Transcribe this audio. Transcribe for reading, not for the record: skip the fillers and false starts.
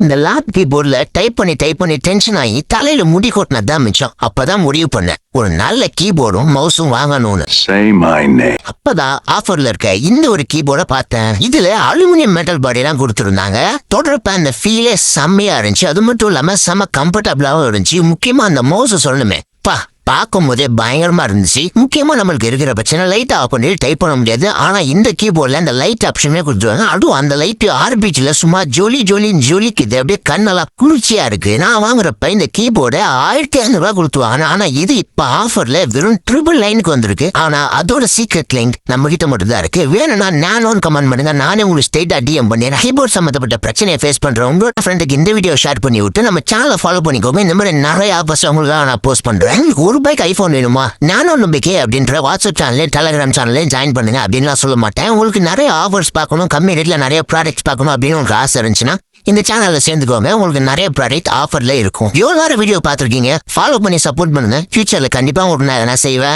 இந்த lab கீபோர்ட்ல type பண்ணி tension ஆகி தலையில முடி கொட்டினதான் மிச்சம். அப்பதான் முடிவு பண்ணேன் ஒரு நல்ல கீபோர்டும் மவுஸும் வாங்கணும்னு. அப்பதான் ஆஃபர்ல இருக்க இந்த ஒரு கீபோர்டை பார்த்தேன். இதுல அலுமினியம் மெட்டல் பாடி எல்லாம் கொடுத்துருந்தாங்க. தொடர்ப அந்த ஃபீலே செம்மையா இருந்துச்சு. அது மட்டும் இல்லாம செம்ம கம்ஃபர்டபுளாவும் இருந்துச்சு. முக்கியமா அந்த மவுஸ் சொல்லணுமே, பார்க்கும் போதே பயங்கரமா இருந்துச்சு. முக்கியமா நம்மளுக்கு இருக்கிற பிரச்சனை லைட் ஆஃப் பண்ணி டைப் பண்ண முடியாது. ஆனா இந்த கீபோர்ட்ல அந்த லைட் ஆப்ஷனே கொடுத்துருவாங்க. அதுவும் அந்த லைட் ஆர்பிஜில சும்மா ஜொலிக்குது. அப்படியே கண்ணெல்லாம் குளிர்ச்சியா இருக்கு. நான் வாங்குறப்ப இந்த கீபோர்டை 1500 கொடுத்துவாங்க. ஆனா இது இப்ப ஆஃபர்ல வெறும் 999 வந்திருக்கு. ஆனா அதோட சீக்ரெட் லிங்க் நம்ம கிட்ட மட்டும் தான் இருக்கு. வேணும்னா நானும் கமெண்ட் பண்ணுங்க, நானே உங்களுக்கு ஸ்ட்ரெயிட்டா டிஎம் பண்ணி கீபோர்ட் சம்பந்தப்பட்ட பிரச்சனையை ஃபேஸ் பண்றேன். உங்களோட ஃப்ரெண்டுக்கு இந்த வீடியோ ஷேர் பண்ணி விட்டு நம்ம சேனலை ஃபாலோ பண்ணிக்கோங்க. இந்த மாதிரி நிறைய ஆஃபர்ஸ் உங்களுக்கு நான் போஸ்ட் பண்றேன். ரூபாய்க்கு ஐபோன் வேணுமா, நானோ நம்பிக்கை அப்படின்ற வாட்ஸ்அப் சேனல் டெலிகிராம் சேனல்ல ஜாயின் பண்ணுங்க அப்படின்னு சொல்ல மாட்டேன். உங்களுக்கு நிறைய ஆஃபர்ஸ் பார்க்கணும், கம்மி ரேட்ல நிறைய ப்ராடக்ட்ஸ் பார்க்கணும் அப்படின்னு உங்களுக்கு ஆசை இருந்துச்சுன்னா இந்த சேனல்ல சேர்ந்துக்கோங்க. உங்களுக்கு நிறைய ப்ராடக்ட் ஆஃபர்ல இருக்கும். எவ்வளவு நேரம் வீடியோ பார்த்துருக்கீங்க, ஃபாலோ பண்ணி சப்போர்ட் பண்ணுங்க. ஃபியூச்சர்ல கண்டிப்பா உங்களுக்கு நான் செய்வேன்.